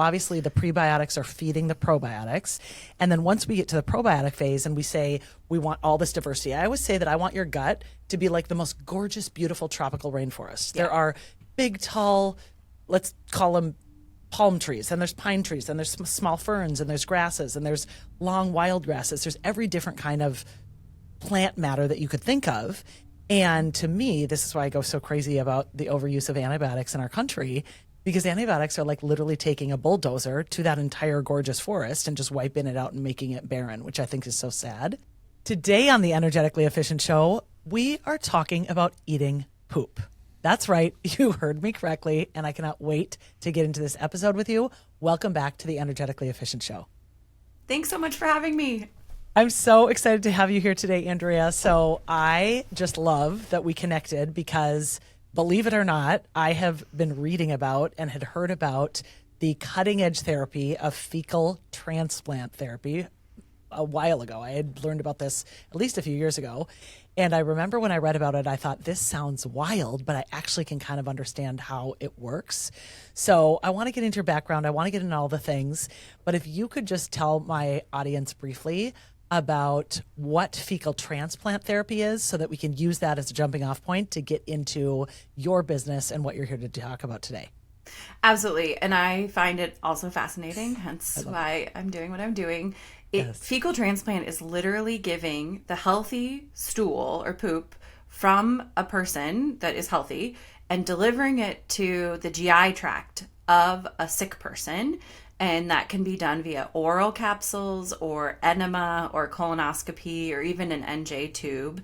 Obviously, the prebiotics are feeding the probiotics. And then once we get to the probiotic phase and we say we want all this diversity, I always say that I want your gut to be like the most gorgeous, beautiful tropical rainforest. Yeah. There are big, tall, let's call them palm trees, and there's pine trees, and there's small ferns, and there's grasses, and there's long wild grasses. There's every different kind of plant matter that you could think of. And to me, this is why I go so crazy about the overuse of antibiotics in our country, because antibiotics are like literally taking a bulldozer to that entire gorgeous forest and just wiping it out and making it barren, which I think is so sad. Today on the Energetically Efficient Show, we are talking about eating poop. That's right. You heard me correctly, and I cannot wait to get into this episode with you. Welcome back to the Energetically Efficient Show. Thanks so much for having me. I'm so excited to have you here today, Andrea. So I just love that we connected because, believe it or not, I have been reading about and had heard about the cutting edge therapy of fecal transplant therapy a while ago. I had learned about this at least a few years ago. And I remember when I read about it, I thought, this sounds wild, but I actually can kind of understand how it works. So I want to get into your background. I want to get into all the things. But if you could just tell my audience briefly about what fecal transplant therapy is so that we can use that as a jumping off point to get into your business and what you're here to talk about today. Absolutely. And I find it also fascinating, hence why I'm doing what I'm doing. Fecal transplant is literally giving the healthy stool or poop from a person that is healthy and delivering it to the GI tract of a sick person. And that can be done via oral capsules or enema or colonoscopy or even an NJ tube.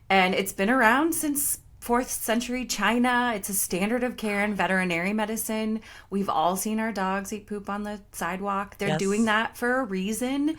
And it's been around since 4th century China. It's a standard of care in veterinary medicine. We've all seen our dogs eat poop on the sidewalk. They're doing that for a reason.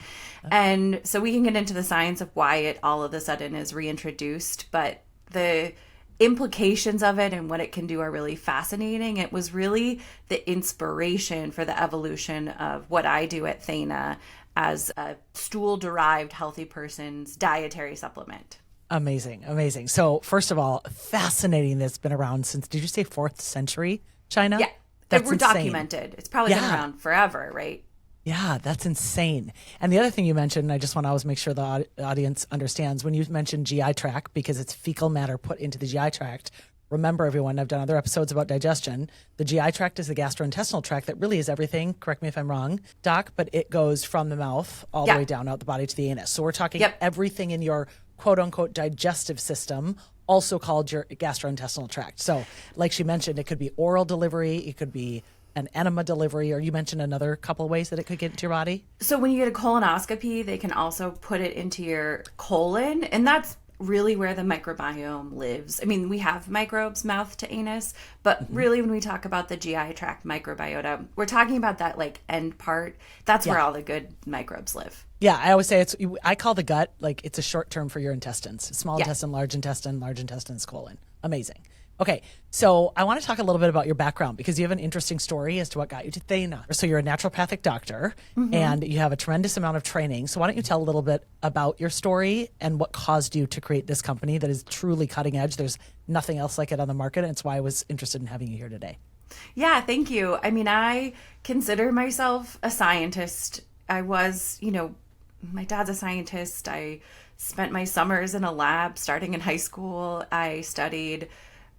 And so we can get into the science of why it all of a sudden is reintroduced. But the implications of it and what it can do are really fascinating. It was really the inspiration for the evolution of what I do at Thaena as a stool-derived healthy person's dietary supplement. Amazing, amazing. So first of all, fascinating that's been around since, did you say 4th century China? Yeah, that's we're documented. It's probably been around forever, right? Yeah, that's insane. And the other thing you mentioned, and I just want to always make sure the audience understands, when you mentioned GI tract, because it's fecal matter put into the GI tract, remember everyone, I've done other episodes about digestion. The GI tract is the gastrointestinal tract that really is everything, correct me if I'm wrong, Doc, but it goes from the mouth all the way down out the body to the anus. So we're talking everything in your quote unquote digestive system, also called your gastrointestinal tract. So like she mentioned, it could be oral delivery, it could be an enema delivery, or you mentioned another couple of ways that it could get into your body? So when you get a colonoscopy, they can also put it into your colon, and that's really where the microbiome lives. I mean, we have microbes mouth to anus, but really when we talk about the GI tract microbiota, we're talking about that like end part. That's where all the good microbes live. Yeah, I always say I call the gut like it's a short term for your intestines. Small intestine, large intestine is colon. Amazing. Okay, so I want to talk a little bit about your background because you have an interesting story as to what got you to Thaena. So you're a naturopathic doctor and you have a tremendous amount of training. So why don't you tell a little bit about your story and what caused you to create this company that is truly cutting edge. There's nothing else like it on the market, and it's why I was interested in having you here today. Yeah, thank you. I mean, I consider myself a scientist. I was, my dad's a scientist. I spent my summers in a lab starting in high school. I studied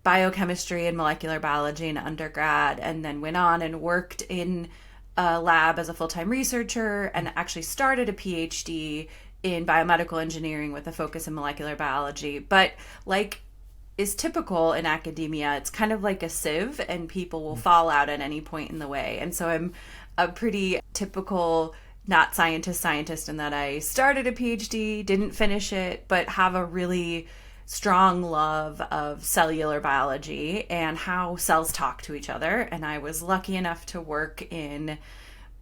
biochemistry and molecular biology in undergrad, and then went on and worked in a lab as a full-time researcher and actually started a PhD in biomedical engineering with a focus in molecular biology. But like is typical in academia, it's kind of like a sieve and people will fall out at any point in the way. And so I'm a pretty typical not scientist in that I started a PhD, didn't finish it, but have a really strong love of cellular biology and how cells talk to each other. And I was lucky enough to work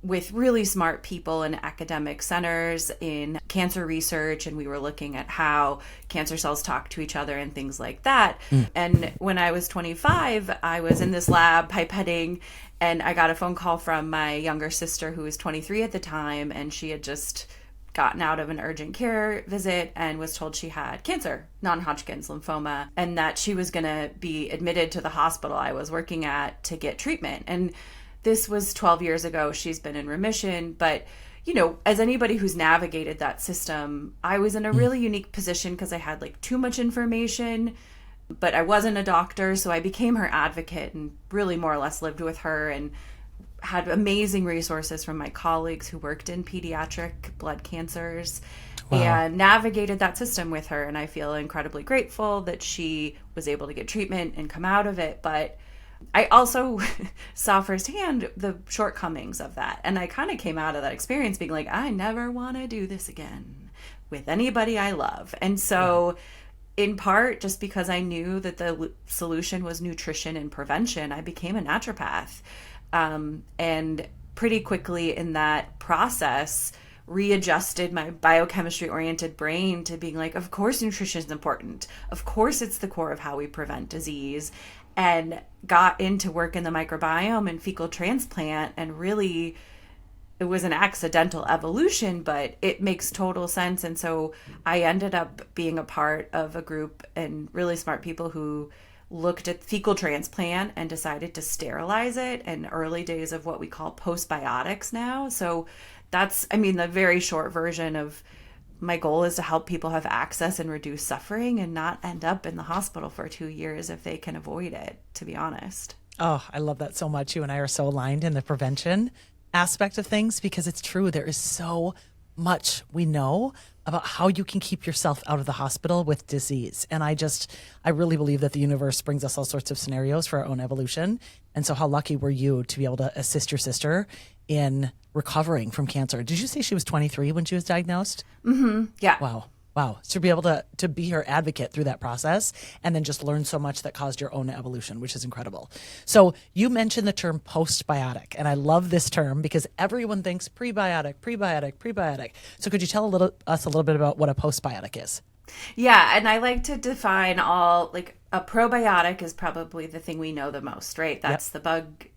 with really smart people in academic centers in cancer research, and we were looking at how cancer cells talk to each other and things like that. And when I was 25, I was in this lab pipetting, and I got a phone call from my younger sister who was 23 at the time, and she had just gotten out of an urgent care visit and was told she had cancer, non-Hodgkin's lymphoma, and that she was going to be admitted to the hospital I was working at to get treatment. And this was 12 years ago. She's been in remission. But, you know, as anybody who's navigated that system, I was in a really unique position because I had like too much information, but I wasn't a doctor. So I became her advocate and really more or less lived with her and had amazing resources from my colleagues who worked in pediatric blood cancers. Wow. And navigated that system with her. And I feel incredibly grateful that she was able to get treatment and come out of it. But I also saw firsthand the shortcomings of that. And I kind of came out of that experience being like, I never want to do this again with anybody I love. And so in part, just because I knew that the solution was nutrition and prevention, I became a naturopath. And pretty quickly in that process, readjusted my biochemistry oriented brain to being like, of course nutrition is important. Of course it's the core of how we prevent disease, and got into work in the microbiome and fecal transplant. And really, it was an accidental evolution, but it makes total sense. And so I ended up being a part of a group and really smart people who looked at fecal transplant and decided to sterilize it in early days of what we call postbiotics now. So that's, I mean, the very short version of my goal is to help people have access and reduce suffering and not end up in the hospital for 2 years if they can avoid it, to be honest. Oh, I love that so much. You and I are so aligned in the prevention aspect of things because it's true. There is so much we know about how you can keep yourself out of the hospital with disease. And I really believe that the universe brings us all sorts of scenarios for our own evolution. And so how lucky were you to be able to assist your sister in recovering from cancer? Did you say she was 23 when she was diagnosed? Mm-hmm. Yeah. Wow. So to be able to be her advocate through that process and then just learn so much that caused your own evolution, which is incredible. So you mentioned the term postbiotic, and I love this term because everyone thinks prebiotic. So could you tell us a little bit about what a postbiotic is? Yeah, and I like to define like a probiotic is probably the thing we know the most, right? That's the bug.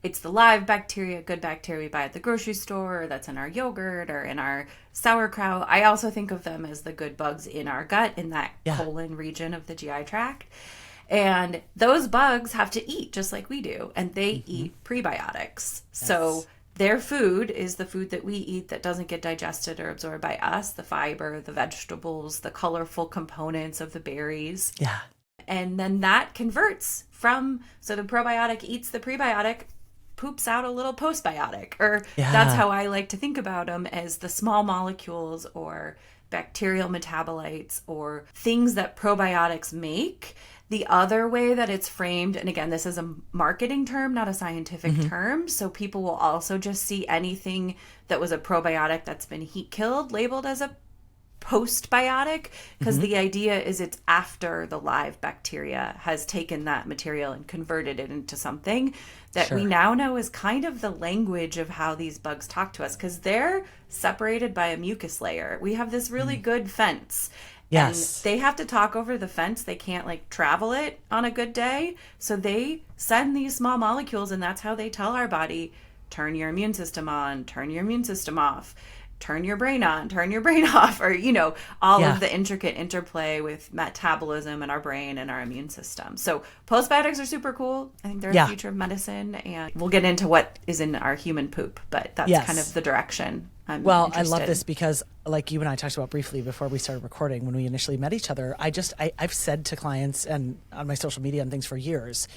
It's the live bacteria, good bacteria we buy at the grocery store, or that's in our yogurt or in our sauerkraut. I also think of them as the good bugs in our gut, in that colon region of the GI tract. And those bugs have to eat just like we do, and they eat prebiotics. Yes. So their food is the food that we eat that doesn't get digested or absorbed by us, the fiber, the vegetables, the colorful components of the berries. Yeah. And then that converts so the probiotic eats the prebiotic, poops out a little postbiotic, or that's how I like to think about them, as the small molecules or bacterial metabolites or things that probiotics make. The other way that it's framed, and again, this is a marketing term, not a scientific term, so people will also just see anything that was a probiotic that's been heat killed labeled as a postbiotic, because the idea is it's after the live bacteria has taken that material and converted it into something that we now know is kind of the language of how these bugs talk to us, because they're separated by a mucus layer. We have this really good fence. Yes. And they have to talk over the fence. They can't like travel it on a good day. So they send these small molecules, and that's how they tell our body, turn your immune system on, turn your immune system off. Turn your brain on, turn your brain off, or, all of the intricate interplay with metabolism in our brain and our immune system. So postbiotics are super cool. I think they're the future of medicine, and we'll get into what is in our human poop, but that's kind of the direction I'm interested. I love this because, like you and I talked about briefly before we started recording, when we initially met each other, I've said to clients and on my social media and things for years,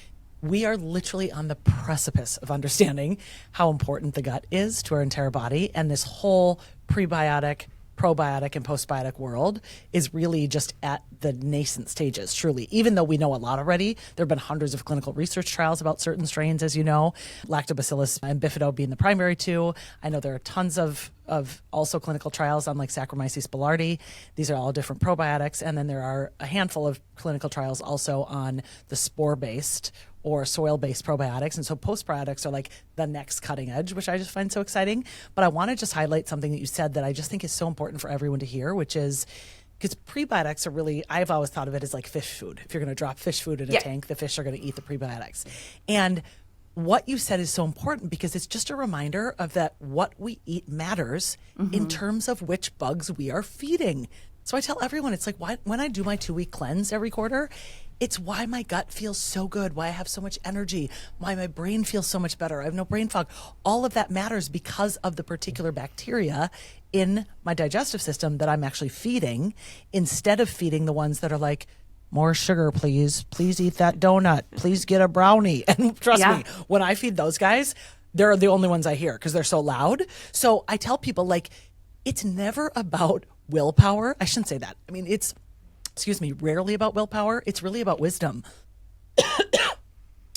we are literally on the precipice of understanding how important the gut is to our entire body. And this whole prebiotic, probiotic, and postbiotic world is really just at the nascent stages, truly. Even though we know a lot already, there have been hundreds of clinical research trials about certain strains, as you know, Lactobacillus and Bifido being the primary two. I know there are tons of also clinical trials on like Saccharomyces boulardii. These are all different probiotics. And then there are a handful of clinical trials also on the spore-based or soil-based probiotics. And so postbiotics are like the next cutting edge, which I just find so exciting. But I want to just highlight something that you said that I just think is so important for everyone to hear, which is, because prebiotics are really, I've always thought of it as like fish food. If you're going to drop fish food in a tank, the fish are going to eat the prebiotics. And what you said is so important because it's just a reminder of that what we eat matters in terms of which bugs we are feeding. So I tell everyone, it's like when I do my 2-week cleanse every quarter, It's why my gut feels so good, why I have so much energy, why my brain feels so much better. I have no brain fog. All of that matters because of the particular bacteria in my digestive system that I'm actually feeding, instead of feeding the ones that are like, more sugar, please. Please eat that donut. Please get a brownie. And trust me, when I feed those guys, they're the only ones I hear because they're so loud. So I tell people, like, it's never about willpower. I shouldn't say that. I mean, it's, rarely about willpower. It's really about wisdom.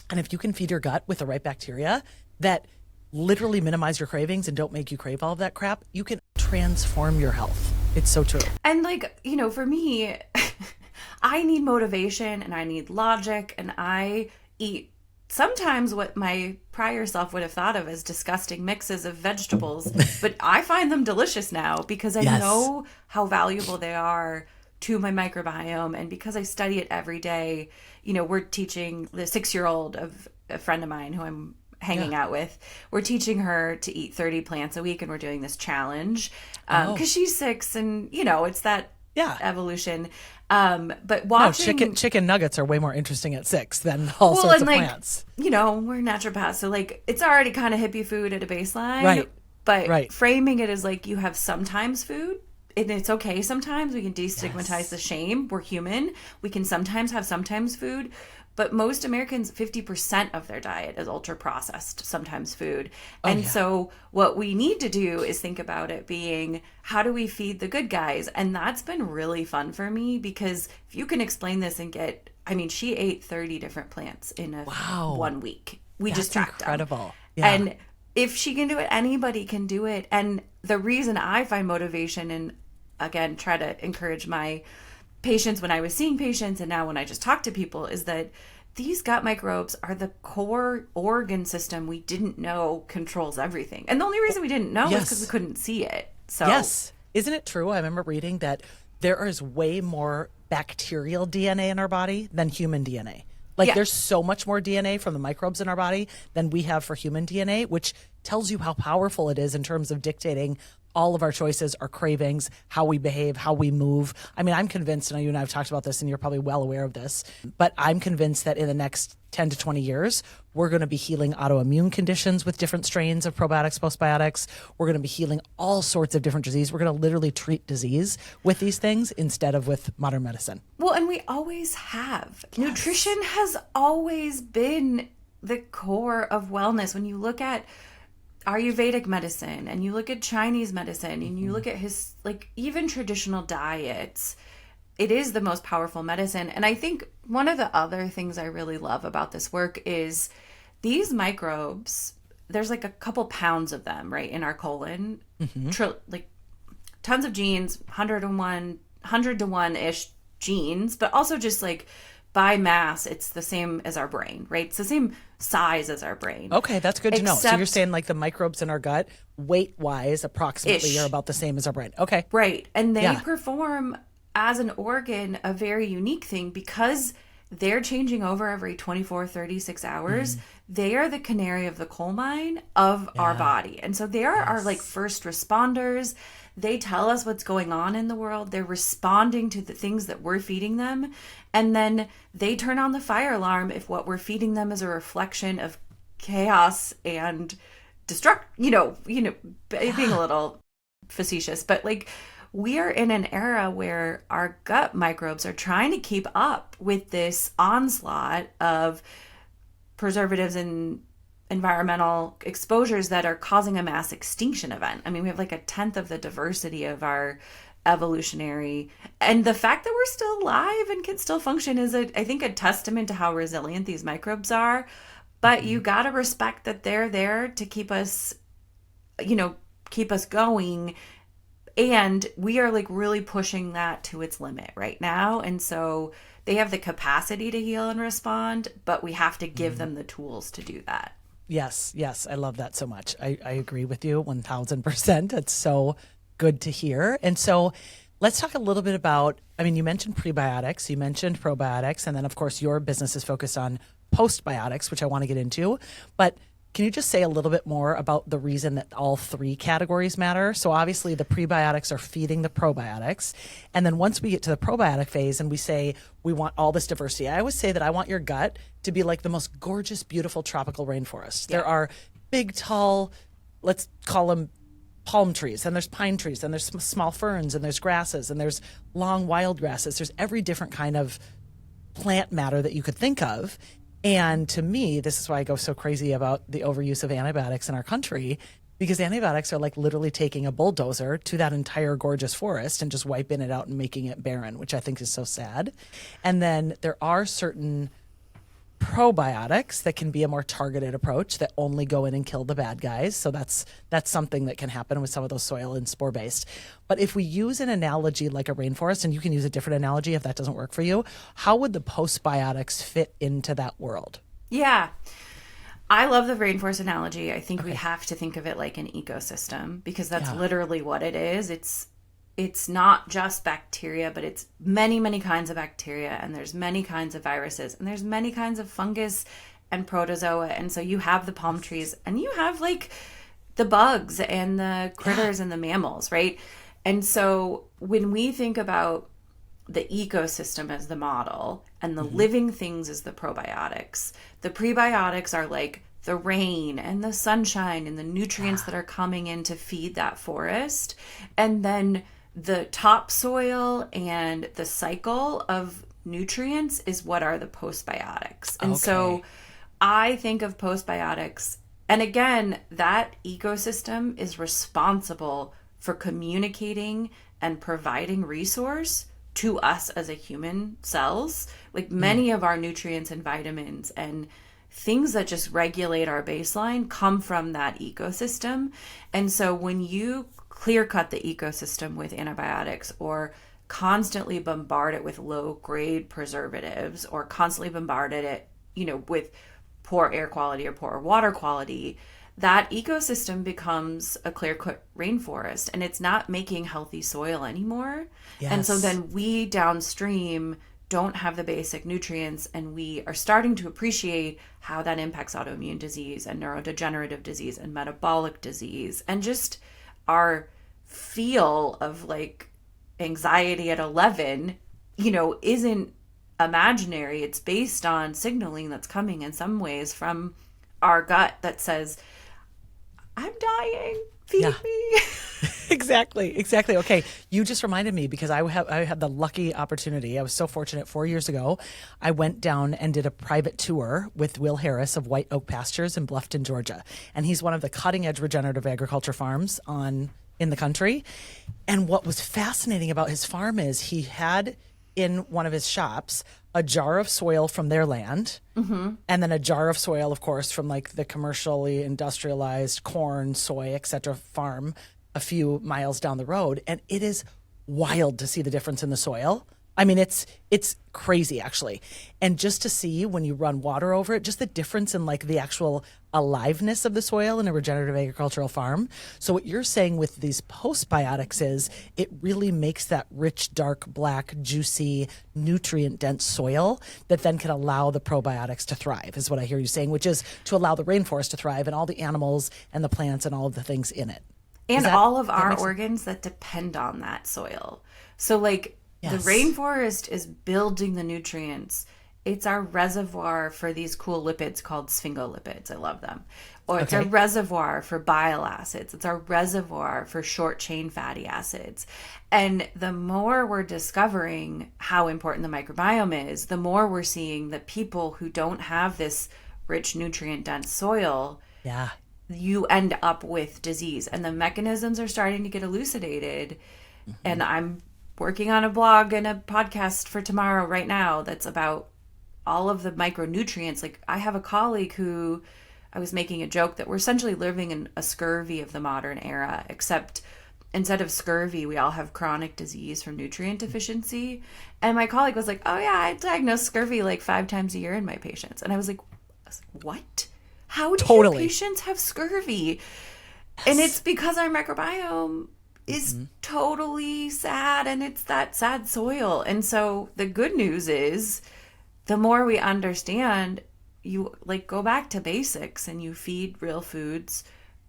And if you can feed your gut with the right bacteria that literally minimize your cravings and don't make you crave all of that crap, you can transform your health. It's so true. And like, for me, I need motivation and I need logic, and I eat sometimes what my prior self would have thought of as disgusting mixes of vegetables, but I find them delicious now because I know how valuable they are to my microbiome. And because I study it every day, we're teaching the 6-year-old of a friend of mine who I'm hanging out with, we're teaching her to eat 30 plants a week, and we're doing this challenge because she's 6, and it's that evolution. But watching chicken nuggets are way more interesting at 6 than all sorts of plants. We're naturopaths, so like it's already kind of hippie food at a baseline, right? But framing it as like you have sometimes food, and it's okay sometimes. We can destigmatize the shame. We're human. We can sometimes have sometimes food. But most Americans, 50% of their diet is ultra processed, sometimes food. So what we need to do is think about it being, how do we feed the good guys? And that's been really fun for me, because if you can explain this and she ate 30 different plants in 1 week. We just tracked incredible. them. Yeah. And if she can do it, anybody can do it. And the reason I find motivation, and again, try to encourage my patients when I was seeing patients and now when I just talk to people, is that these gut microbes are the core organ system we didn't know controls everything. And the only reason we didn't know is because we couldn't see it. So Isn't it true? I remember reading that there is way more bacterial DNA in our body than human DNA. There's so much more DNA from the microbes in our body than we have for human DNA, which tells you how powerful it is in terms of dictating all of our choices, our cravings, how we behave, how we move. I mean, I'm convinced, and you and I have talked about this, and you're probably well aware of this, but I'm convinced that in the next 10 to 20 years, we're going to be healing autoimmune conditions with different strains of probiotics, postbiotics. We're going to be healing all sorts of different disease. We're going to literally treat disease with these things instead of with modern medicine. Well, and we always have. Nutrition has always been the core of wellness. When you look at Ayurvedic medicine and you look at Chinese medicine and you look at even traditional diets, it is the most powerful medicine. And I think one of the other things I really love about this work is these microbes, there's like a couple pounds of them, right, in our colon, tons of genes, 100 to 1-ish genes, but also just like by mass, it's the same as our brain, right? It's the same size as our brain. Okay, that's good to know. So you're saying like the microbes in our gut, weight-wise, approximately are about the same as our brain. Okay. Right. And they perform as an organ a very unique thing because they're changing over every 24, 36 hours. They are the canary of the coal mine of our body. And so they are our like first responders. They tell us what's going on in the world. They're responding to the things that we're feeding them. And then they turn on the fire alarm if what we're feeding them is a reflection of chaos and being a little facetious. But like, we are in an era where our gut microbes are trying to keep up with this onslaught of preservatives and environmental exposures that are causing a mass extinction event. I mean, we have like 1/10 of the diversity of our evolutionary, and the fact that we're still alive and can still function is I think a testament to how resilient these microbes are. But you got to respect that they're there to keep us going. And we are like really pushing that to its limit right now. And so they have the capacity to heal and respond, but we have to give them the tools to do that. Yes. I love that so much. I agree with you 1000%. That's so good to hear. And so let's talk a little bit about, you mentioned prebiotics, you mentioned probiotics, and then of course your business is focused on postbiotics, which I want to get into. But Can you just say a little bit more about the reason that all three categories matter? So obviously the prebiotics are feeding the probiotics. And then once we get to the probiotic phase and we say we want all this diversity, I always say that I want your gut to be like the most gorgeous, beautiful tropical rainforest. Yeah. There are big, tall, let's call them palm trees, and there's pine trees, and there's small ferns, and there's grasses, and there's long wild grasses. There's every different kind of plant matter that you could think of. And to me, this is why I go so crazy about the overuse of antibiotics in our country, because antibiotics are like literally taking a bulldozer to that entire gorgeous forest and just wiping it out and making it barren, which I think is so sad. And then there are certain probiotics that can be a more targeted approach that only go in and kill the bad guys. So that's something that can happen with some of those soil and spore based. But if we use an analogy like a rainforest, and you can use a different analogy if that doesn't work for you, how would the postbiotics fit into that world? Yeah. I love the rainforest analogy. I think we have to think of it like an ecosystem, because that's literally what it is. It's not just bacteria, but it's many, many kinds of bacteria, and there's many kinds of viruses, and there's many kinds of fungus and protozoa. And so you have the palm trees, and you have like the bugs and the critters and the mammals, right? And so when we think about the ecosystem as the model and the living things as the probiotics are like the rain and the sunshine and the nutrients that are coming in to feed that forest. And then the topsoil and the cycle of nutrients is what are the postbiotics. And so I think of postbiotics, and again, that ecosystem is responsible for communicating and providing resource to us as a human cells. Like many of our nutrients and vitamins and things that just regulate our baseline come from that ecosystem. And so when you clear cut the ecosystem with antibiotics, or constantly bombard it with low grade preservatives, or constantly bombarded it, with poor air quality or poor water quality, that ecosystem becomes a clear cut rainforest, and it's not making healthy soil anymore. Yes. And so then we downstream don't have the basic nutrients, and we are starting to appreciate how that impacts autoimmune disease and neurodegenerative disease and metabolic disease, and just our feel of like anxiety at 11, isn't imaginary. It's based on signaling that's coming in some ways from our gut that says, I'm dying, feed me. Exactly. Okay. You just reminded me, because I had the lucky opportunity. I was so fortunate 4 years ago. I went down and did a private tour with Will Harris of White Oak Pastures in Bluffton, Georgia. And he's one of the cutting edge regenerative agriculture farms in the country. And what was fascinating about his farm is he had in one of his shops a jar of soil from their land, and then a jar of soil, of course, from like the commercially industrialized corn, soy, etc. farm a few miles down the road. And it is wild to see the difference in the soil. I mean, it's crazy, actually. And just to see when you run water over it, just the difference in like the actual aliveness of the soil in a regenerative agricultural farm. So what you're saying with these postbiotics is it really makes that rich, dark, black, juicy, nutrient-dense soil that then can allow the probiotics to thrive, is what I hear you saying, which is to allow the rainforest to thrive and all the animals and the plants and all of the things in it. And all of our organs that depend on that soil. So like, yes, the rainforest is building the nutrients. It's our reservoir for these cool lipids called sphingolipids. I love them. Or it's a reservoir for bile acids. It's our reservoir for short chain fatty acids. And the more we're discovering how important the microbiome is, the more we're seeing that people who don't have this rich nutrient dense soil, you end up with disease. And the mechanisms are starting to get elucidated. And I'm working on a blog and a podcast for tomorrow right now that's about all of the micronutrients. Like, I have a colleague who I was making a joke that we're essentially living in a scurvy of the modern era, except instead of scurvy, we all have chronic disease from nutrient deficiency. And my colleague was like, oh yeah, I diagnose scurvy like 5 times a year in my patients. And I was like, what? How do your patients have scurvy? Yes. And it's because our microbiome is totally sad, and it's that sad soil. And so the good news is the more we understand, you like go back to basics and you feed real foods.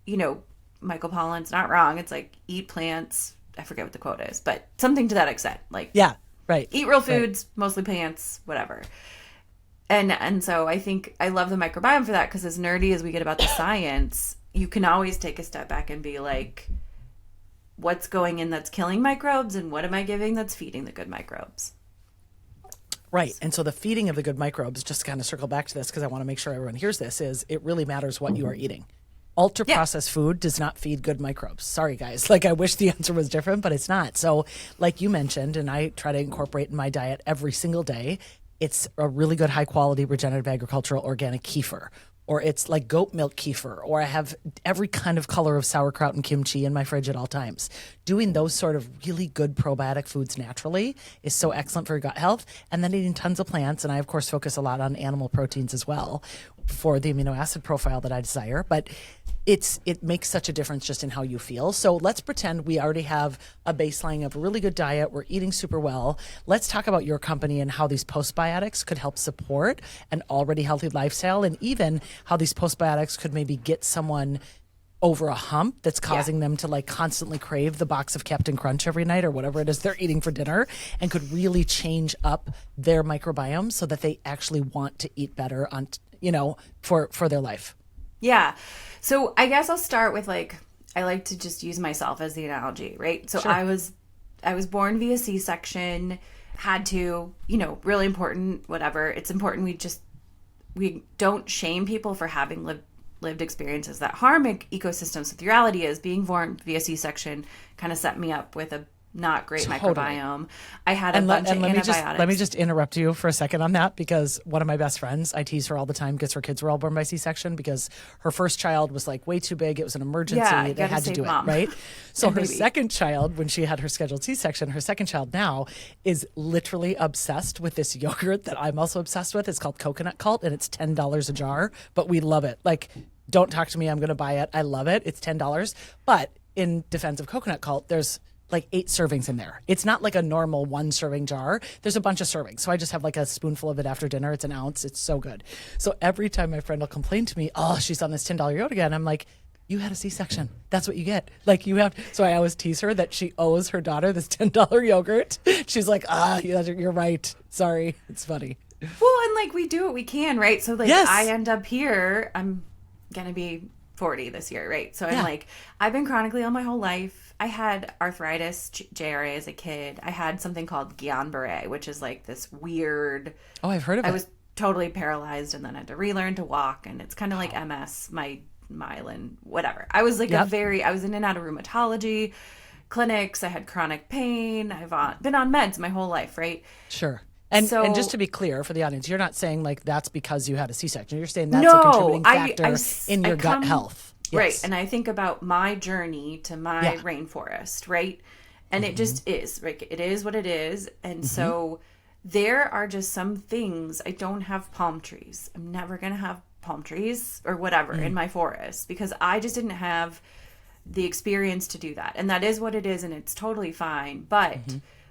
You know, Michael Pollan's not wrong. It's like eat plants. I forget what the quote is, but something to that extent. Like, yeah, right. Eat real foods, mostly plants, whatever. And so I think I love the microbiome for that, because as nerdy as we get about the science, you can always take a step back and be like, what's going in that's killing microbes, and what am I giving that's feeding the good microbes? Right. And so the feeding of the good microbes, just to kind of circle back to this because I want to make sure everyone hears this, is it really matters what you are eating. Ultra processed food does not feed good microbes. Sorry, guys. Like, I wish the answer was different, but it's not. So like you mentioned, and I try to incorporate in my diet every single day, it's a really good high quality regenerative agricultural organic kefir, or it's like goat milk kefir, or I have every kind of color of sauerkraut and kimchi in my fridge at all times. Doing those sort of really good probiotic foods naturally is so excellent for your gut health. And then eating tons of plants. And I, of course, focus a lot on animal proteins as well for the amino acid profile that I desire. But it makes such a difference just in how you feel. So let's pretend we already have a baseline of a really good diet. We're eating super well. Let's talk about your company and how these postbiotics could help support an already healthy lifestyle, and even how these postbiotics could maybe get someone over a hump that's causing them to like constantly crave the box of Captain Crunch every night or whatever it is they're eating for dinner, and could really change up their microbiome so that they actually want to eat better on, for their life. Yeah. So I guess I'll start with I like to just use myself as the analogy, right? So sure. I was born via C-section, had to, really important, whatever. It's important we don't shame people for having lived experiences that harm ecosystems. So the reality is being born via C-section kind of set me up with a not great microbiome. I had a bunch of antibiotics. Let me just interrupt you for a second on that, because one of my best friends, I tease her all the time because her kids were all born by C-section, because her first child was like way too big. It was an emergency. They had to do it, right? So her second child, when she had her scheduled C-section, her second child now is literally obsessed with this yogurt that I'm also obsessed with. It's called Coconut Cult, and it's $10 a jar, but we love it. Like, don't talk to me. I'm going to buy it. I love it. It's $10. But in defense of Coconut Cult, there's like 8 servings in there. It's not like a normal 1 serving jar. There's a bunch of servings. So I just have like a spoonful of it after dinner. It's an ounce. It's so good. So every time my friend will complain to me, oh, she's on this $10 yogurt again, I'm like, you had a C-section. That's what you get. Like, you have. So I always tease her that she owes her daughter this $10 yogurt. She's like, you're right. Sorry. It's funny. Well, and we do what we can, right? So I end up here. I'm going to be 40 this year, right? So I'm I've been chronically ill my whole life. I had arthritis, JRA, as a kid. I had something called Guillain-Barré, which is like this weird... Oh, I've heard of it. I was totally paralyzed and then had to relearn to walk, and it's kind of like MS, myelin, whatever. I was like I was in and out of rheumatology clinics. I had chronic pain. I've been on meds my whole life, right? Sure. And just to be clear for the audience, you're not saying like that's because you had a C-section. You're saying that's a contributing factor in your gut health. Yes. Right. And I think about my journey to my rainforest, right? And it just is. Like, it is what it is. And so there are just some things. I don't have palm trees. I'm never going to have palm trees or whatever in my forest, because I just didn't have the experience to do that. And that is what it is, and it's totally fine. But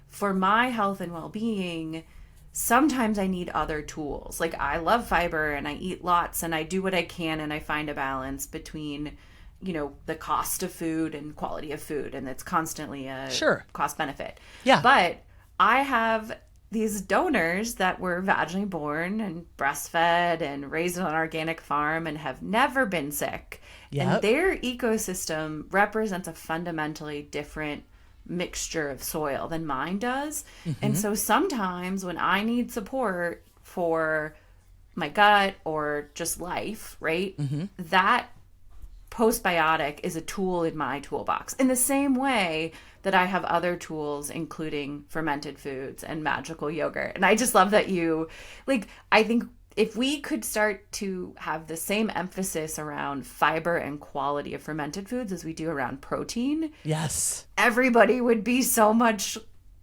for my health and well-being, sometimes I need other tools. Like, I love fiber and I eat lots and I do what I can, and I find a balance between, the cost of food and quality of food. And it's constantly a cost benefit. Yeah. But I have these donors that were vaginally born and breastfed and raised on an organic farm and have never been sick. Yep. And their ecosystem represents a fundamentally different mixture of soil than mine does. And so sometimes when I need support for my gut or just life, right, that postbiotic is a tool in my toolbox, in the same way that I have other tools, including fermented foods and magical yogurt. And I just love that I think if we could start to have the same emphasis around fiber and quality of fermented foods as we do around protein, everybody would be so much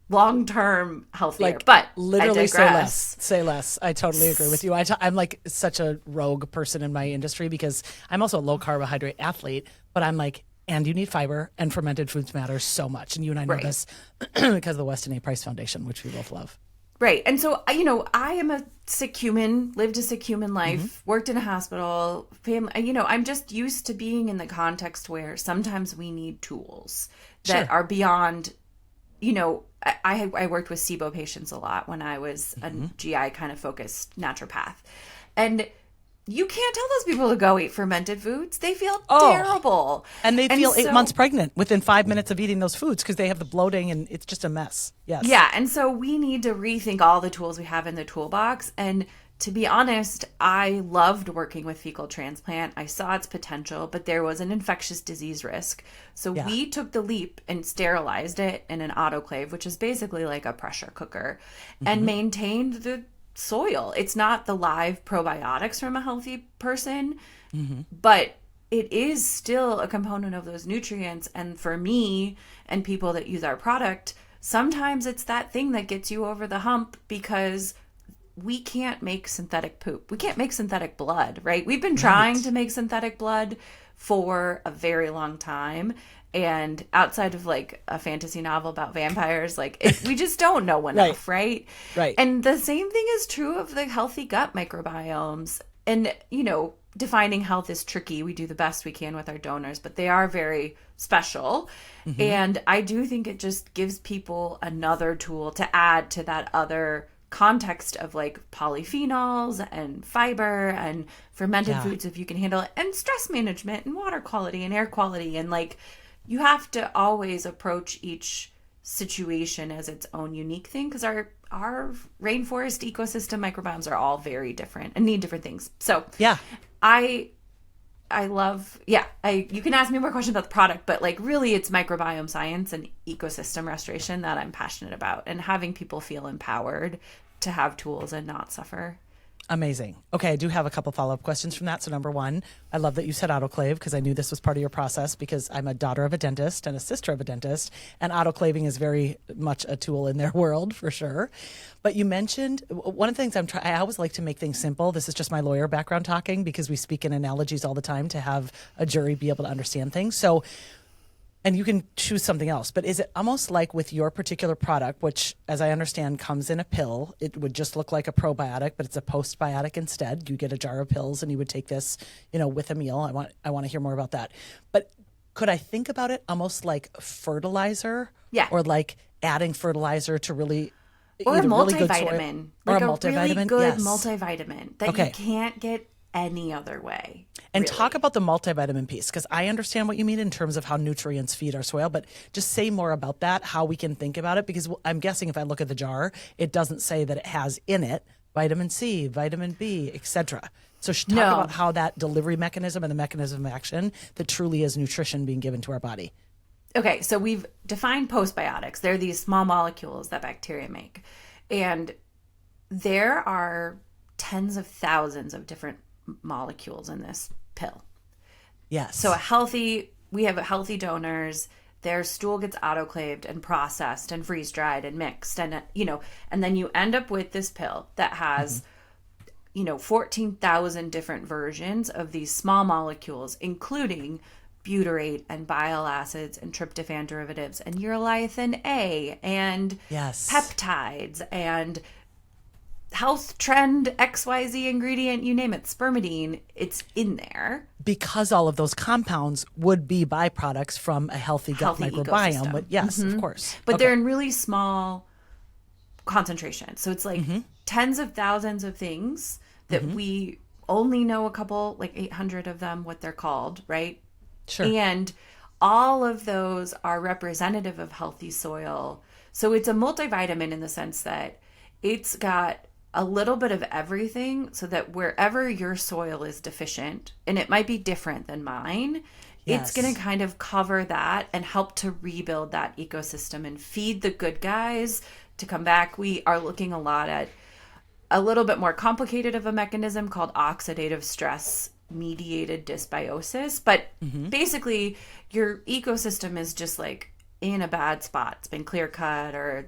long-term healthier. But literally I digress. say less. I totally agree with you. I'm like such a rogue person in my industry, because I'm also a low carbohydrate athlete, but I'm like, and you need fiber, and fermented foods matter so much. And you and I know this because of the Weston A. Price Foundation, which we both love. Right. And so, I am a sick human, lived a sick human life, worked in a hospital, family, I'm just used to being in the context where sometimes we need tools that are beyond, I worked with SIBO patients a lot when I was a GI kind of focused naturopath. And you can't tell those people to go eat fermented foods. They feel terrible. And they feel 8 months pregnant within 5 minutes of eating those foods because they have the bloating and it's just a mess. Yes. Yeah. And so we need to rethink all the tools we have in the toolbox. And to be honest, I loved working with fecal transplant. I saw its potential, but there was an infectious disease risk. So we took the leap and sterilized it in an autoclave, which is basically like a pressure cooker, and maintained the soil. It's not the live probiotics from a healthy person, but it is still a component of those nutrients. And for me and people that use our product, sometimes it's that thing that gets you over the hump because we can't make synthetic poop. We can't make synthetic blood, right? We've been trying to make synthetic blood for a very long time. And outside of like a fantasy novel about vampires, we just don't know enough, right? Right. And the same thing is true of the healthy gut microbiomes. And, defining health is tricky. We do the best we can with our donors, but they are very special. And I do think it just gives people another tool to add to that other context of like polyphenols and fiber and fermented foods if you can handle it, and stress management and water quality and air quality. And you have to always approach each situation as its own unique thing because our rainforest ecosystem microbiomes are all very different and need different things. So I love, you can ask me more questions about the product, but really it's microbiome science and ecosystem restoration that I'm passionate about, and having people feel empowered to have tools and not suffer. Amazing. Okay, I do have a couple follow-up questions from that. So number one, I love that you said autoclave because I knew this was part of your process because I'm a daughter of a dentist and a sister of a dentist, and autoclaving is very much a tool in their world for sure. But you mentioned one of the things I always like to make things simple. This is just my lawyer background talking because we speak in analogies all the time to have a jury be able to understand things. So, and you can choose something else, but is it almost like with your particular product, which as I understand comes in a pill, it would just look like a probiotic, but it's a postbiotic instead. You get a jar of pills and you would take this, with a meal. I want to hear more about that. But could I think about it almost like fertilizer? Yeah. Or like adding fertilizer to really or a multivitamin. Like a really good multivitamin that you can't get any other way. And talk about the multivitamin piece, because I understand what you mean in terms of how nutrients feed our soil, but just say more about that, how we can think about it, because I'm guessing if I look at the jar, it doesn't say that it has in it vitamin C, vitamin B, etc. So talk about how that delivery mechanism and the mechanism of action that truly is nutrition being given to our body. Okay, so we've defined postbiotics. They're these small molecules that bacteria make. And there are tens of thousands of different molecules in this pill. Yes. So we have healthy donors, their stool gets autoclaved and processed and freeze dried and mixed, and and then you end up with this pill that has 14,000 different versions of these small molecules, including butyrate and bile acids and tryptophan derivatives and urolithin A and peptides and health trend XYZ ingredient, you name it, spermidine, it's in there. Because all of those compounds would be byproducts from a healthy gut microbiome. Ecosystem. But yes, of course. But they're in really small concentration. So it's like tens of thousands of things that we only know a couple, like 800 of them, what they're called, right? Sure. And all of those are representative of healthy soil. So it's a multivitamin in the sense that it's got a little bit of everything so that wherever your soil is deficient, and it might be different than mine, it's going to kind of cover that and help to rebuild that ecosystem and feed the good guys to come back. We are looking a lot at a little bit more complicated of a mechanism called oxidative stress mediated dysbiosis. But basically, your ecosystem is just like in a bad spot. It's been clear cut or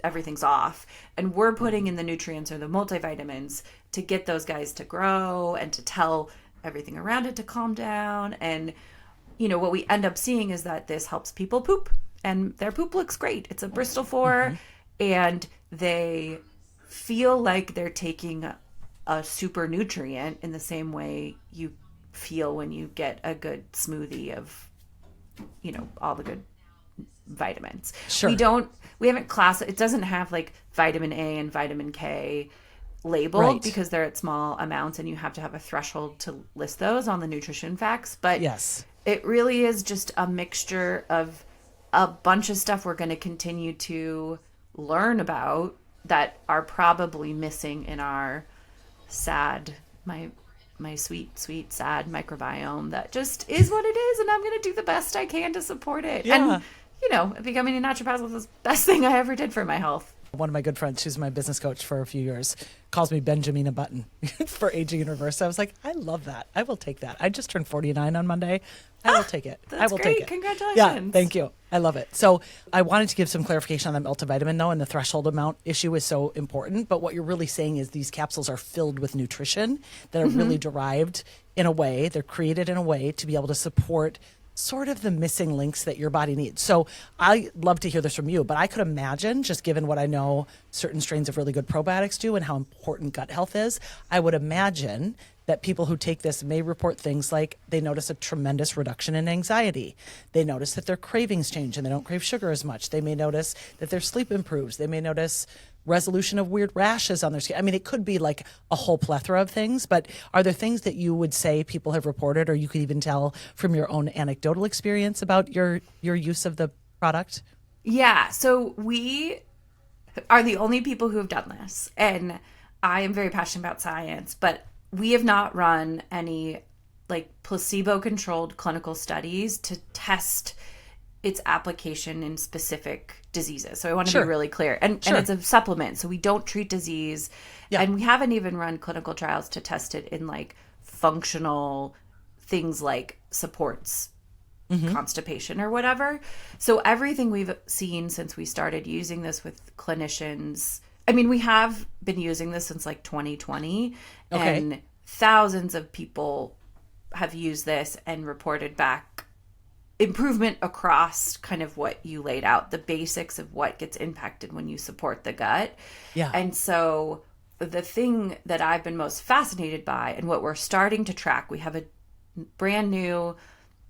everything's off, and we're putting in the nutrients or the multivitamins to get those guys to grow and to tell everything around it to calm down. And what we end up seeing is that this helps people poop, and their poop looks great. It's a Bristol 4 and they feel like they're taking a super nutrient in the same way you feel when you get a good smoothie of, all the good vitamins. Sure. We haven't it doesn't have like vitamin A and vitamin K labeled, Right. because they're at small amounts and you have to have a threshold to list those on the nutrition facts. But Yes. it really is just a mixture of a bunch of stuff we're going to continue to learn about that are probably missing in our sad, my sweet, sweet, sad microbiome that just is what it is. And I'm going to do the best I can to support it. Yeah. And, becoming a naturopath was the best thing I ever did for my health. One of my good friends, who's my business coach for a few years, calls me Benjamina Button for Aging in Reverse. I was like, I love that. I will take that. I just turned 49 on Monday. I will take it. That's I will great. take it. Congratulations. Yeah, thank you. I love it. So I wanted to give some clarification on the multivitamin, though, and the threshold amount issue is so important. But what you're really saying is these capsules are filled with nutrition that are really derived in a way, they're created in a way to be able to support sort of the missing links that your body needs. So I love to hear this from you, but I could imagine, just given what I know certain strains of really good probiotics do and how important gut health is, I would imagine that people who take this may report things like they notice a tremendous reduction in anxiety. They notice that their cravings change and they don't crave sugar as much. They may notice that their sleep improves. They may notice resolution of weird rashes on their skin. I mean, it could be like a whole plethora of things, but are there things that you would say people have reported, or you could even tell from your own anecdotal experience about your use of the product? Yeah. So we are the only people who have done this. And I am very passionate about science, but we have not run any like placebo-controlled clinical studies to test its application in specific diseases. So I want to be really clear. And it's a supplement, so we don't treat disease. Yeah. And we haven't even run clinical trials to test it in like functional things like supports constipation or whatever. So everything we've seen since we started using this with clinicians, I mean, we have been using this since like 2020, and thousands of people have used this and reported back improvement across kind of what you laid out, the basics of what gets impacted when you support the gut. Yeah. And so the thing that I've been most fascinated by, and what we're starting to track, we have a brand new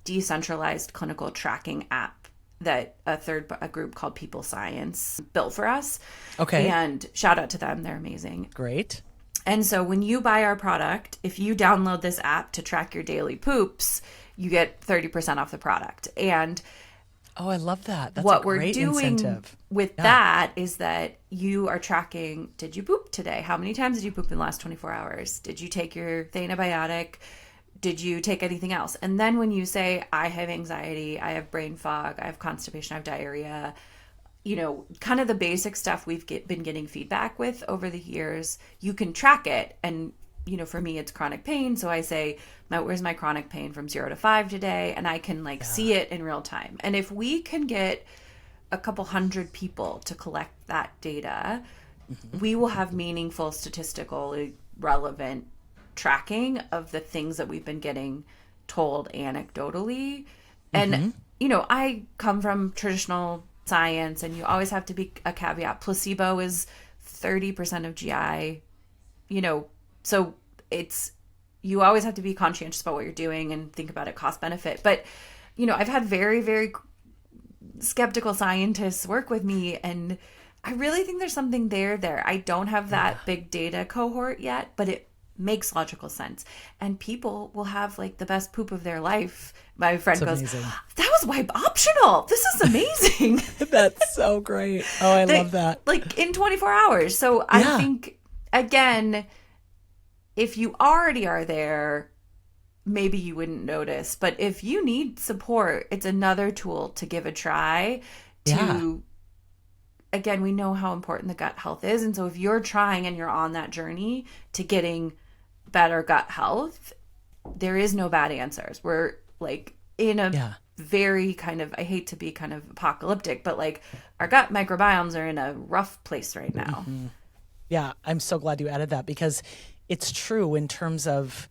decentralized clinical tracking app that a group called People Science built for us. Okay. And shout out to them. They're amazing. Great. And so when you buy our product, if you download this app to track your daily poops, you get 30% off the product. And Oh, I love that. That's what a we're great doing incentive. with that is that you are tracking, did you poop today? How many times did you poop in the last 24 hours? Did you take your Thaena biotic? Did you take anything else? And then when you say, I have anxiety, I have brain fog, I have constipation, I have diarrhea, kind of the basic stuff we've been getting feedback with over the years, you can track it. And, for me, it's chronic pain. So I say, where's my chronic pain from 0 to 5 today? And I can see it in real time. And if we can get a couple hundred people to collect that data, we will have meaningful, statistically relevant tracking of the things that we've been getting told anecdotally. And, I come from traditional science, and you always have to be a caveat. Placebo is 30% of GI, so you always have to be conscientious about what you're doing and think about it cost benefit. But, I've had very, very skeptical scientists work with me, and I really think there's something there. I don't have that big data cohort yet, but it makes logical sense. And people will have like the best poop of their life. My friend goes, amazing. That was wipe optional. This is amazing. That's so great. Oh, I love that. Like in 24 hours. So I think, again, if you already are there, maybe you wouldn't notice. But if you need support, it's another tool to give a try to, again, we know how important the gut health is. And so if you're trying and you're on that journey to getting better gut health, there is no bad answers. We're like in a very kind of, I hate to be kind of apocalyptic, but like our gut microbiomes are in a rough place right now. Yeah, I'm so glad you added that, because it's true in terms of,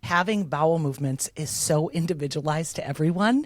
having bowel movements is so individualized to everyone.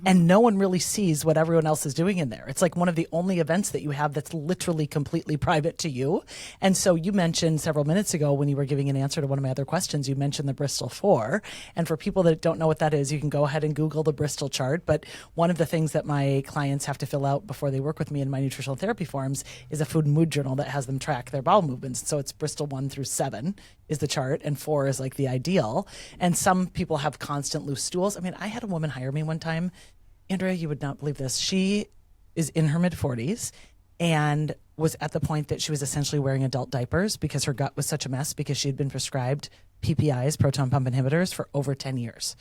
And no one really sees what everyone else is doing in there. It's like one of the only events that you have that's literally completely private to you. And so you mentioned several minutes ago when you were giving an answer to one of my other questions, you mentioned the Bristol 4. And for people that don't know what that is, you can go ahead and Google the Bristol chart. But one of the things that my clients have to fill out before they work with me in my nutritional therapy forums is a food and mood journal that has them track their bowel movements. So it's Bristol 1 through 7 is the chart, and 4 is like the ideal. And some people have constant loose stools. I mean, I had a woman hire me one time. Andrea, you would not believe this. She is in her mid-40s and was at the point that she was essentially wearing adult diapers because her gut was such a mess because she had been prescribed PPIs, proton pump inhibitors, for over 10 years.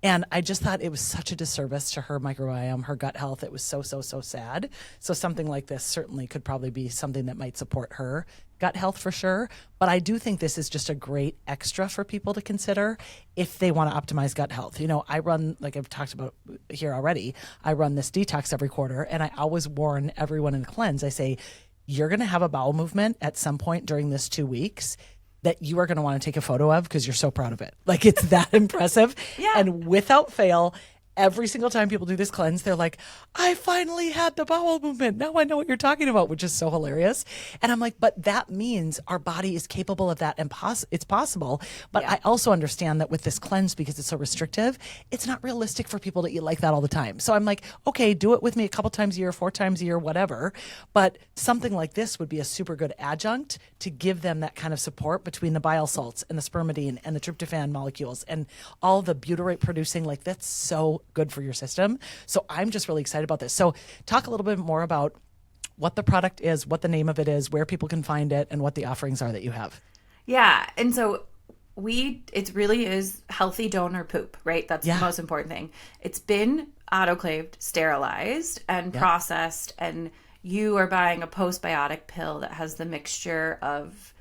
And I just thought it was such a disservice to her microbiome, her gut health. It was so, so, so sad. So something like this certainly could probably be something that might support her gut health for sure. But I do think this is just a great extra for people to consider if they want to optimize gut health. You know, I run, like I've talked about here already, I run this detox every quarter, and I always warn everyone in the cleanse. I say, you're going to have a bowel movement at some point during this 2 weeks that you are going to want to take a photo of because you're so proud of it. Like, it's that impressive. Yeah. And without fail, every single time people do this cleanse, they're like, I finally had the bowel movement. Now I know what you're talking about, which is so hilarious. And I'm like, but that means our body is capable of that and it's possible. But I also understand that with this cleanse, because it's so restrictive, it's not realistic for people to eat like that all the time. So I'm like, okay, do it with me a couple times a year, 4 times a year, whatever. But something like this would be a super good adjunct to give them that kind of support between the bile salts and the spermidine and the tryptophan molecules and all the butyrate producing. Like, that's so good for your system. So I'm just really excited about this. So talk a little bit more about what the product is, what the name of it is, where people can find it, and what the offerings are that you have. Yeah. And so it really is healthy donor poop, right? That's the most important thing. It's been autoclaved, sterilized, and processed, and you are buying a postbiotic pill that has the mixture of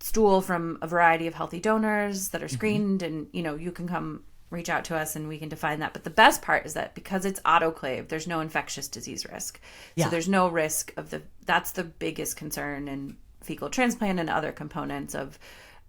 stool from a variety of healthy donors that are screened, and, you know, you can come reach out to us and we can define that. But the best part is that because it's autoclaved, there's no infectious disease risk. So there's no risk of that's the biggest concern in fecal transplant and other components of,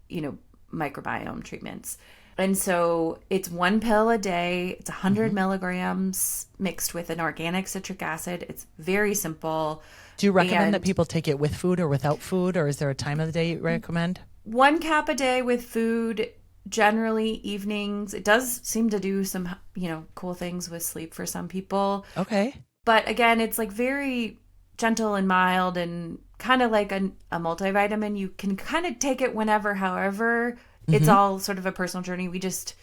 you know, microbiome treatments. And so it's 1 pill a day. It's 100 milligrams mixed with an organic citric acid. It's very simple. Do you recommend that people take it with food or without food, or is there a time of the day you recommend? 1 cap a day with food. Generally evenings. It does seem to do some, you know, cool things with sleep for some people. Okay. But again, it's like very gentle and mild and kind of like a multivitamin. You can kind of take it whenever, however. It's all sort of a personal journey. We just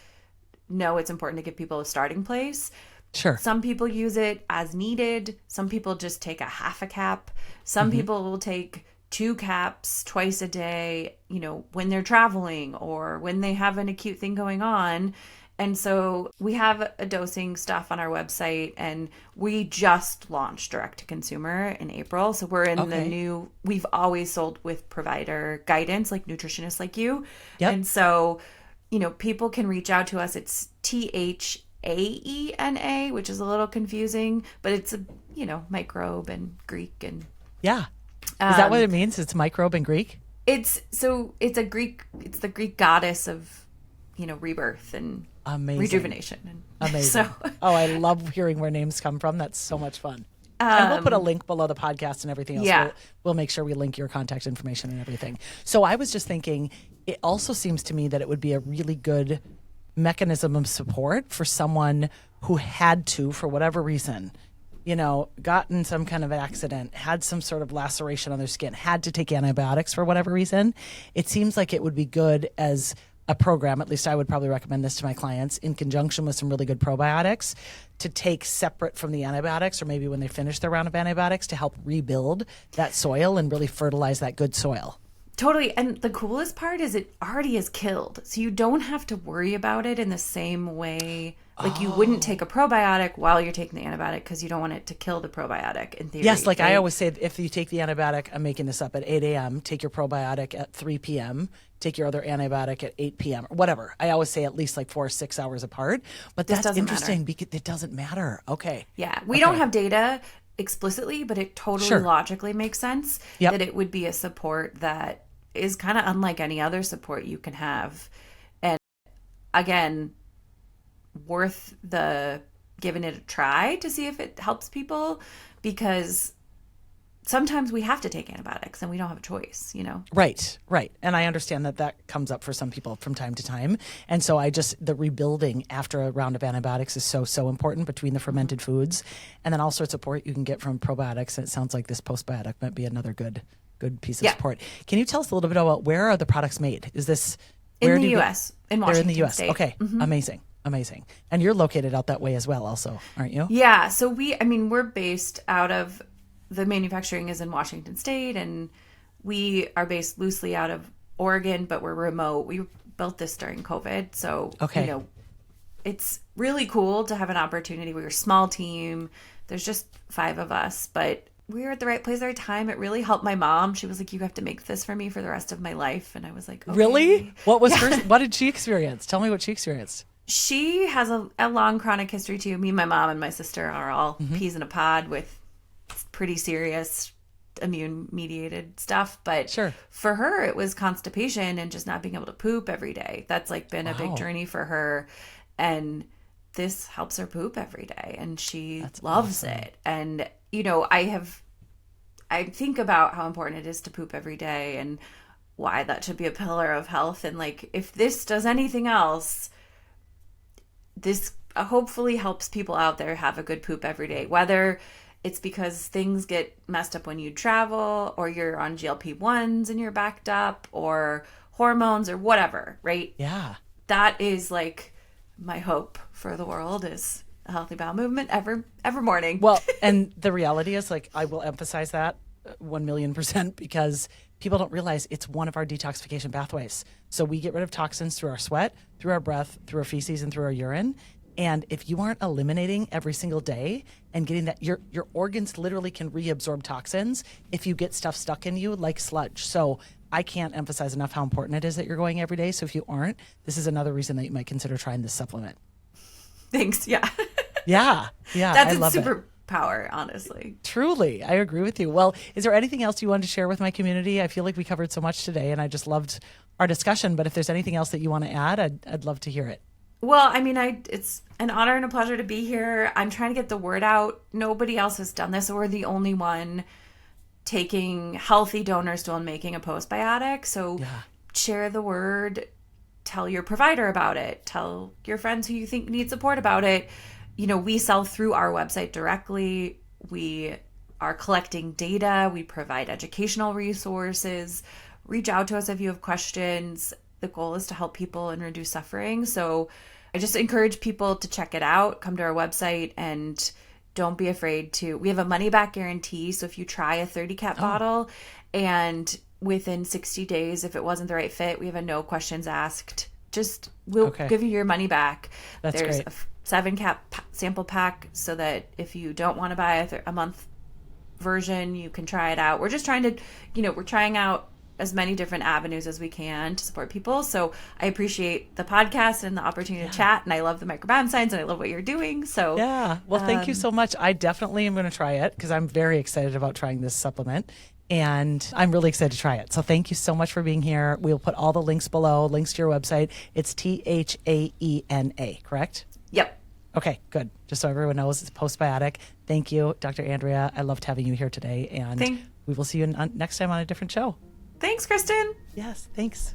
know it's important to give people a starting place. Sure. Some people use it as needed. Some people just take a half a cap. Some people will take 2 caps twice a day, you know, when they're traveling or when they have an acute thing going on. And so we have a dosing stuff on our website, and we just launched direct to consumer in April. So we're in we've always sold with provider guidance, like nutritionists like you. Yep. And so, you know, people can reach out to us. It's THAENA, which is a little confusing, but it's a, you know, microbe and Greek and is that what it means? It's microbe in Greek? It's the Greek goddess of, you know, rebirth and rejuvenation. And amazing. So, I love hearing where names come from. That's so much fun. And we'll put a link below the podcast and everything else. Yeah. We'll make sure we link your contact information and everything. So I was just thinking, it also seems to me that it would be a really good mechanism of support for someone who had to, for whatever reason, you know, gotten some kind of accident, had some sort of laceration on their skin, had to take antibiotics for whatever reason. It seems like it would be good as a program, at least I would probably recommend this to my clients, in conjunction with some really good probiotics, to take separate from the antibiotics, or maybe when they finish their round of antibiotics, to help rebuild that soil and really fertilize that good soil. Totally. And the coolest part is it already is killed. So you don't have to worry about it in the same way. Like, you wouldn't take a probiotic while you're taking the antibiotic because you don't want it to kill the probiotic, in theory. Yes, like, right? I always say, if you take the antibiotic, I'm making this up, at 8 a.m., take your probiotic at 3 p.m., take your other antibiotic at 8 p.m., or whatever. I always say at least like 4 or 6 hours apart. But that's interesting because it doesn't matter. Okay. Yeah. We don't have data explicitly, but it totally logically makes sense that it would be a support that is kind of unlike any other support you can have. And again, worth the given it a try to see if it helps people, because sometimes we have to take antibiotics and we don't have a choice, you know? Right. And I understand that comes up for some people from time to time. And so the rebuilding after a round of antibiotics is so important between the fermented foods and then all sorts of support you can get from probiotics. And it sounds like this postbiotic might be another good piece of support. Can you tell us a little bit about where are the products made? Is this in the U.S., in Washington They're in the U.S. State. Okay. Amazing. And you're located out that way as well also, aren't you? Yeah. So we're based out of, the manufacturing is in Washington State, and we are based loosely out of Oregon, but we're remote. We built this during COVID. So, you know, it's really cool to have an opportunity. We're a small team. There's just 5 of us, but we were at the right place at the right time. It really helped my mom. She was like, you have to make this for me for the rest of my life. And I was like, okay. Really? What was what did she experience? Tell me what she experienced. She has a long chronic history too. Me, my mom, and my sister are all peas in a pod with pretty serious immune mediated stuff. But for her, it was constipation and just not being able to poop every day. That's like been a big journey for her. And this helps her poop every day. And she loves it. And, you know, I think about how important it is to poop every day and why that should be a pillar of health. And like, if this does anything else, this hopefully helps people out there have a good poop every day, whether it's because things get messed up when you travel, or you're on GLP-1s and you're backed up, or hormones, or whatever, right? Yeah. That is like my hope for the world, is a healthy bowel movement every morning. Well, and the reality is, like, I will emphasize that 1,000,000%, because people don't realize it's one of our detoxification pathways. So we get rid of toxins through our sweat, through our breath, through our feces, and through our urine. And if you aren't eliminating every single day and getting that, your organs literally can reabsorb toxins if you get stuff stuck in you like sludge. So I can't emphasize enough how important it is that you're going every day. So if you aren't, this is another reason that you might consider trying this supplement. Thanks. Yeah. Yeah. That's I love a superpower, honestly. Truly. I agree with you. Well, is there anything else you wanted to share with my community? I feel like we covered so much today and I just loved our discussion. But if there's anything else that you want to add, I'd love to hear it. Well, I mean, it's an honor and a pleasure to be here. I'm trying to get the word out. Nobody else has done this. We're the only one taking healthy donor stool and making a postbiotic. So share the word. Tell your provider about it. Tell your friends who you think need support about it. You know, we sell through our website directly. We are collecting data. We provide educational resources. Reach out to us if you have questions. The goal is to help people and reduce suffering. So I just encourage people to check it out. Come to our website and don't be afraid to. We have a money back guarantee. So if you try a 30-cap bottle and within 60 days, if it wasn't the right fit, we have a no questions asked. We'll give you your money back. That's There's great. a 7-cap sample pack so that if you don't want to buy a month version, you can try it out. We're just trying to, we're trying out as many different avenues as we can to support people. So I appreciate the podcast and the opportunity to chat. And I love the microbiome science and I love what you're doing. So well, thank you so much. I definitely am going to try it because I'm very excited about trying this supplement and I'm really excited to try it. So thank you so much for being here. We'll put all the links below, links to your website. It's THAENA, correct? Yep. Okay, good. Just so everyone knows, it's Postbiotic. Thank you, Dr. Andrea. I loved having you here today. And we will see you next time on a different show. Thanks, Kristen. Yes, thanks.